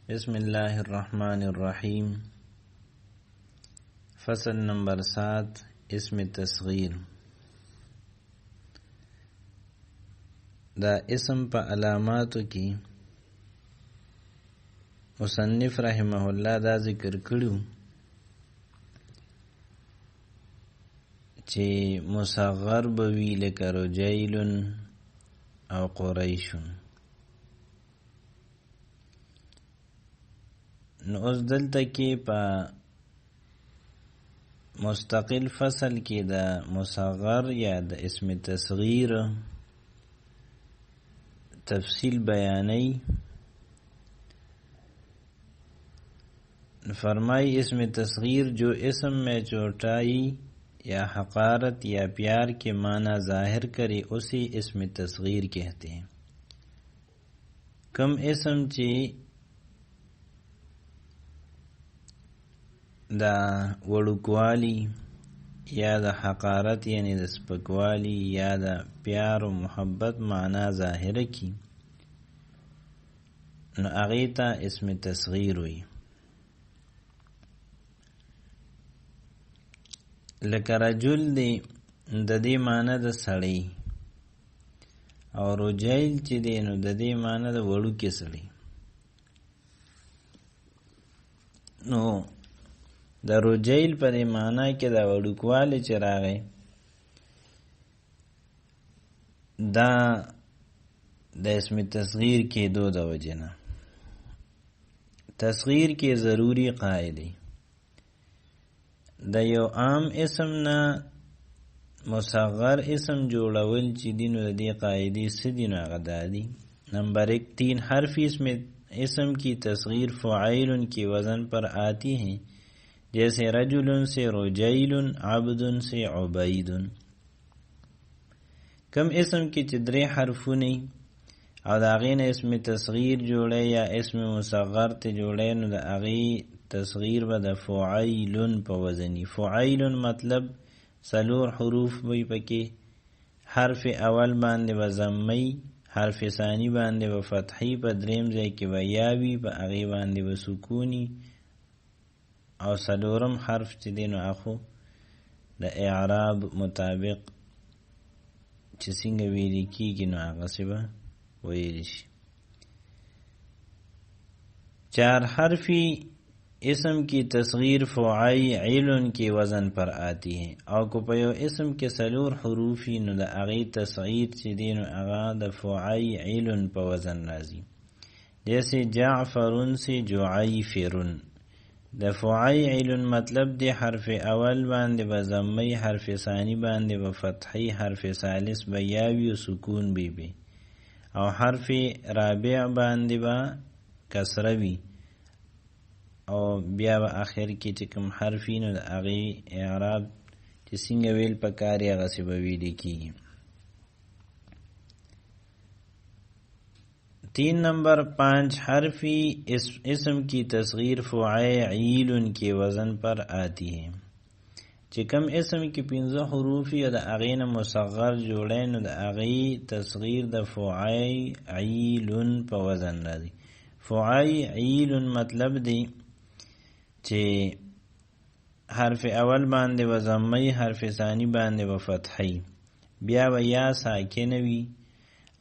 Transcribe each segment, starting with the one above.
بسم الله الرحمن الرحیم. فصل نمبر 7 اسم تصغیر. دا اسم په علاماتو کې مصنف رحمه الله دا ذکر کړو چې مصغر بوي لکه رجیل او قریش. نو اوس دلته کې په مستقل فصل کې د مصغر یا د اسم تصغیر تفصیل بیانی. فرمائی اسم تصغیر جو اسم میں چوٹائی یا حقارت یا پیار کے معنی ظاہر کرے اسی اسم تصغیر کہتے ہیں. کم اسم چی دا وڑکوالی یا دا حقارت یعنی دا سپکوالی یا دا پیار و محبت معنی ظاہر کی نو اغیتا اسم تصغیر ہوئی. لکه رجل دی د دې معنی د سړی او رجیل چې دی نو د دې معنی د وړوکی سړی. نو د رجیل په دې معنی کې د وړوکوالی چې راغی دا د اسم تصغیر کې دو د وجه نه. تصغیر کې ضروری قاعده د یو عام اسم نه مصغر اسم جوړول چې دینو د دې قاعدې څه دي نو هغه دا دي. نمبر 1 3 حرفی اسم کی تصغیر فعیل کی وزن پر آتی ہیں جیسے رجل سے رجیل عبد سے عبید. کم اسم کی چدرے حرفونی او دا غین اسم تصغیر جوڑے یا اسم مصغر تے جوڑے نو دا اغی تصغیر با دا فعیلن پا وزنی. فعیلن مطلب سلور حروف بی پکی حرف اول باندے با زمی، حرف ثانی باندے با فتحی، پا دریم زی کی با یاوی، پا اغی باندے با سکونی او سلورم حرف چی دینو اخو دا اعراب مطابق چی سنگ ویلی کی گی نو آغا سبا ویلیش. 4 حرفی اسم کی تصغیر فعیل کی وزن پر آتی ہے او کو پیو اسم کے سلور حروفی نو دا اغی تصغیر چی دینو اغا دا فعیل پا وزن رازی. جیسے جعفرن سے جعیفرن. دا فعیل مطلب دی حرف اول باندے با زمی، حرف ثانی باندے با فتحی، حرف ثالث با یاوی و سکون بی بی او حرف رابع باندې با کسروی او بیا با آخر کی چکم حرفی نو دا اغی اعراب چی سنگ ویل پکاری اغسی بویلی کی. 3 نمبر 5 حرفی اسم کی تصغیر فعیل کی وزن پر آتی ہے. چکم اسم کی 15 حروفی دا اغین مصغر جوڑے نو دا اغی تصغیر دا فعیل پا وزن رازی. فعیل مطلب دی چه حرف اول باندے و زمی، حرف ثانی باندے و فتحی، بیا و یا ساکنوی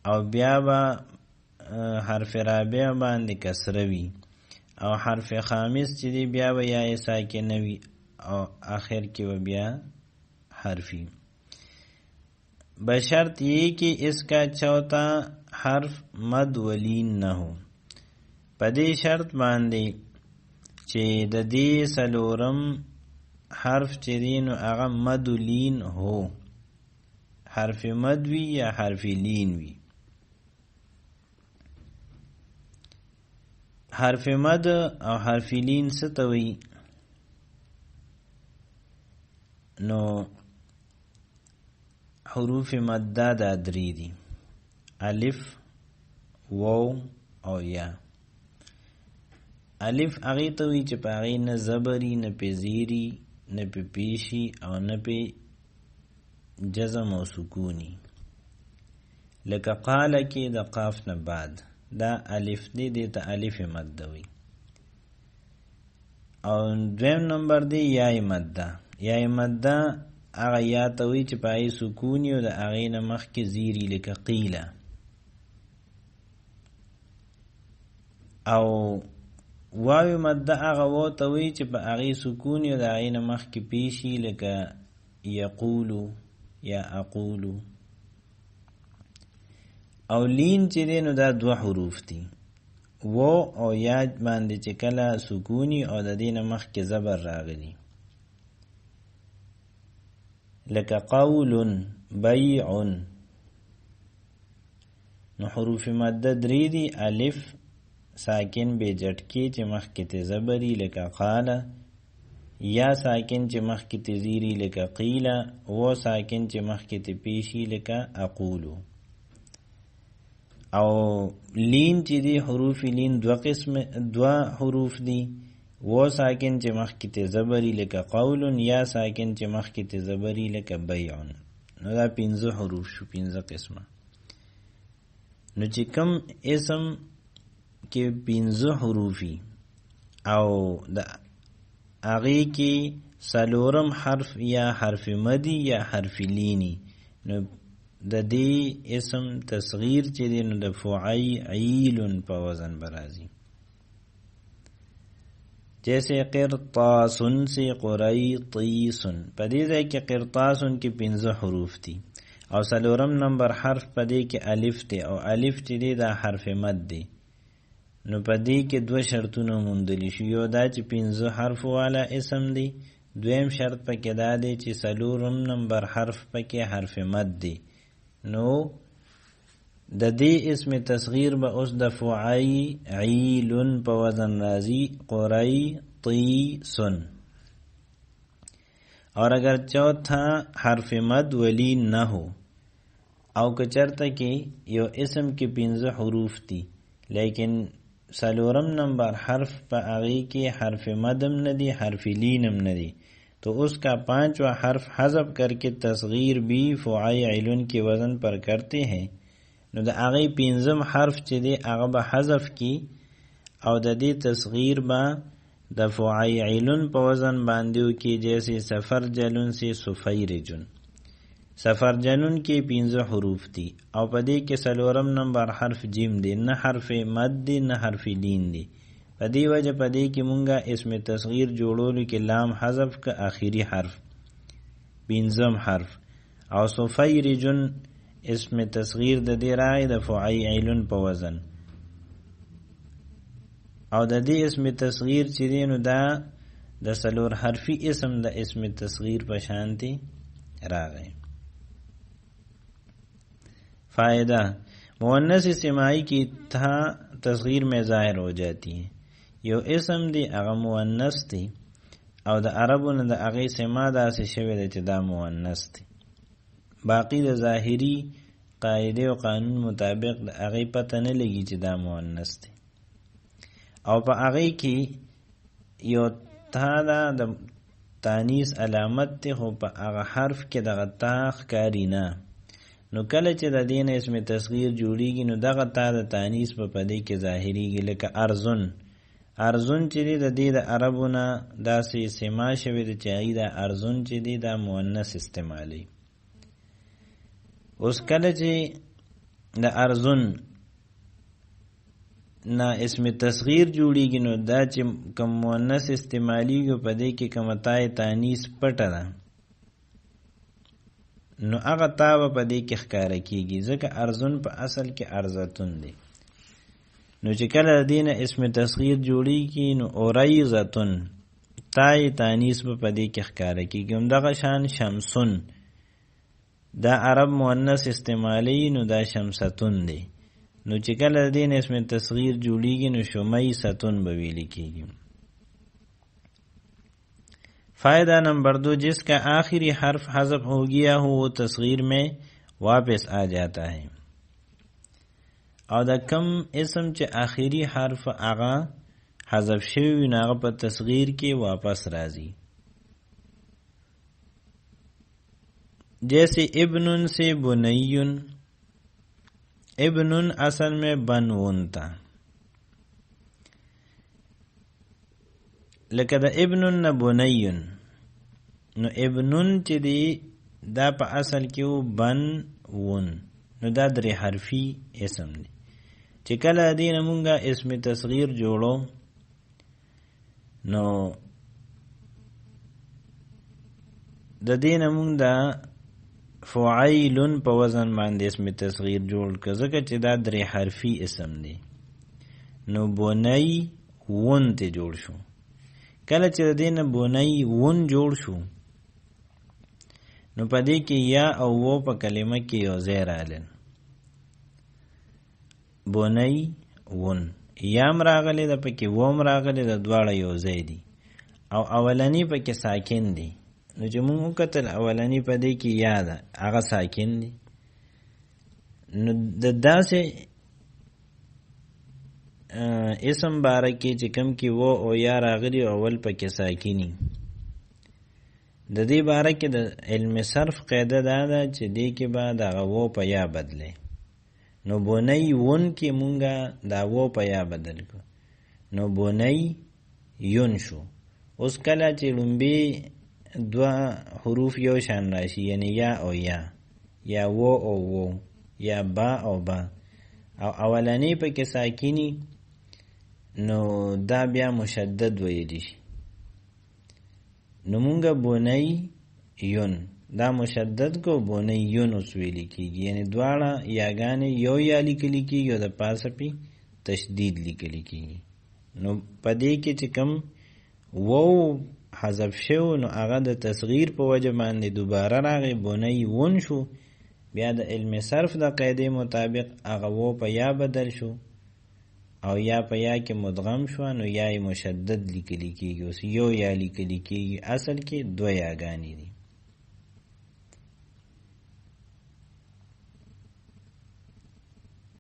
او بیا و حرف رابع باندے کسروی او حرف خامس چی دی بیا و یا ساکنوی او آخر کی و بیا حرفی. بشرط یہ کہ اس کا چوتھا حرف مد ولین نہ ہو. پدی شرط باندے چی د دی سلورم حرف چی دینو اغا مد لین ہو، حرف مد وی یا حرف لین وی. حرف مد او حرف لین ستوی نو حروف مدہ دا دری دی، الف، واو او یا. الف اغی توی چی پا اغی نا زبری، نا پی زیری، نا پی پیشی او نا پی جزم و سکونی. لکه قال کی دا قاف نه بعد دا الف دی دیتا الف مد وی. او دویم نمبر دی یای مده. یای مده هغه یا ته وایي چې پای سکون او د هغې نه مخکې زیری لکه قیله، او واو مده هغه واو ته وایي چې په هغې سکون او د هغې نه مخکې پیشي لکه یقولو یا اقولو. او لین چې دی نو دا دوه حروف دي، و او یا باندې چې کله سکونی او د دې نه مخکې زبر راغلی لکه قول بیع. نو حروف مده درې دي، الف ساکن به جټکی چې مخکې ته زبری لکه قال، یا ساکن چې مخکې ته زیری لکه قیل، و ساکن چې مخکې ته پیشی لکه اقولو. او لین چې دی حروف لین دو حروف دی، و ساکن چې مخکې ته زبری لکه قول، یا ساکن چې مخکې ته زبری لکه بیع. نو دا 15 حروف شو، 15 قسمه. نو چې کم اسم کې 15 حروفی او د هغې کې څلورم حرف یا حرف مدی یا حرف لینی، نو د دې اسم تصغیر چې دی نو د فعیل په وزن برازي. جیسے قرطاسن سے قریطیسن، په دې ځای کې قرطاسن کې 15 حروف دي او څلورم نمبر حرف په دې کې الف دی، او الف چې دی دا حرف مد دی. نو په دې کې دوه شرطونه موندلی شو، یو دا چې 15 حرف والا اسم دی، دویم شرط پکې دا دی چې څلورم نمبر حرف پکې حرف مد دی. نو د دې اسم تصغیر به اوس د فعیل په وزن راځي، قریطیسن. اور اگر چوتھا حرف مد ولی نہ ہو، او که چرته کې یو اسم کې 15 حروف دي لیکن څلورم نمبر حرف په هغې کې حرف مدم نه دی، حرف لینم نه دی، تو اس کا 5واں حرف حذف کر کے تصغیر بھی فعیل کے وزن پر کرتے ہیں. نو د هغې 15م حرف چې دی هغه به حذف کی او د دې تصغیر به د فعیل په وزن باندې وکړي. جیسے سفرجلن سے سفیرجن، سفرجلن کې 15 حروف دي او په دې کې څلورم نمبر حرف جیم دی، نه حرف مد دی نه حرف لین دی. په دې وجه په دې کې مونږه اسم تصغیر جوړولو کې لام حذف که آخری حرف 15م حرف. او سفیرجن اسم تصغیر د دې راغی د فعیل په وزن، او د دې اسم تصغیر چې دی نو دا د څلور حرفی اسم د اسم تصغیر په شانتی راغی. فائدہ: مؤنث سماعی کی تھا تصغیر میں ظاہر ہو جاتی ہے. یو اسم دی هغه مؤنث دی او د عربو نه د هغې سما داسې شوې ده چې دا مؤنث دی، باقی د ظاهري قاعده او قانون مطابق د هغې پته نه لګي چې دا مؤنث دی. او په هغې کې یو تا دا د تانیث علامت دی، خو په هغه حرف کې دغه تا ښکاري نه. نو کله چې د دې نه اسم تصغیر جوړیږي نو دغه تا د تانیث په دې کې ظاهریږي. لکه ارزن، ارزن چې دی د دې د عربو نه داسې سما شوې ده چې هغې دا ارزن چې دی دا مؤنث استعمالوي. اوس کله چې د ارزن نه اسم تصغیر جوړیږي نو دا چې کوم مؤنث استعمالیږي په دې کې کومه تای تانیث پټه ده، نو هغه تا به په دې کې ښکاره کېږي، ځکه ارزن په اصل کې ارزتون دی. نو چې کله د دې نه اسم تصغیر جوړیږي نو اوریزتون تای تانیث به په دې کې ښکاره کېږي. همدغه شان شمسون دا عرب مؤنث استعمالی نو دا شمستون دی. نو چې کله د دې نه اسم تصغیر جوړیږي نو شمیستون به ویل کېږي. فائدہ نمبر 2: جس کا آخری حرف حذف ہو گیا ہو وہ تصغیر میں واپس آ جاتا ہے. او دا کم اسم چې آخری حرف آغا حذف شوی وي نو هغه په تصغیر کې واپس راځي. جیسے ابن سے بنیون، ابن اصل میں بنون تھا، لکه د ابن نه بنیون، نو ابنون چې دی دا په اصل کې و بن ون، نو دا درې حرفي اسم دی. چې کله دې نه مونږه اسم تصغیر جوړو نو د دې نه مونږ دا فعیلن په وزن باندې اسم تصغیر جوړ کړ، ځکه چې دا درې حرفي اسم دی. نو بنی ون ته جوړ شو. کله چې د دې نه بنی ون جوړ شو نو په دې کې یا او و په کلمه کې یو ځای راغلل. بنی ون یام راغلی ده، پکې وم راغلی ده، دواړه یو ځای دي او اولنی پکې ساکن دی. نو چې موږ وکتل اولنی په دې کې یا ده، هغه ساکن دی. نو د داسې اسم باره کې چې کم کې و او یا راغلی اول پکې ساکنی، د دې باره کې د علم صرف قاعده دا ده چې دې کې به دغه و په یا بدله. نو بنی ون کې مونږه دا و په یا بدل کو، نو بنی یون شو. اوس کله چې لومبي دوه حروف یو شان راشي، یعنی یا او یا و او و، یا با او با، او اولنی پکې ساکنی، نو دا بیا مشدد ویلی شي. نو مونږه بنی یون دا مشدد کو بنی یون اوس ویلی کیږي، یعنی دواړه یاګانې یو یا لیکلی کیږي او د پاسه پی تشدید لیکلی کیږي. نو پدې کې چې کم وو حذف شو نو هغه د تصغیر په وجه باندې دوباره راغی، بنی ون شو. بیا د علم صرف د قاعده مطابق هغه وو په یا بدل شو او یا په یا کې مدغم شو، نو یا مشدد لیکلی کیږي. اوس یو یا لیکلی کیږي، اصل کې دو یاګانې دي.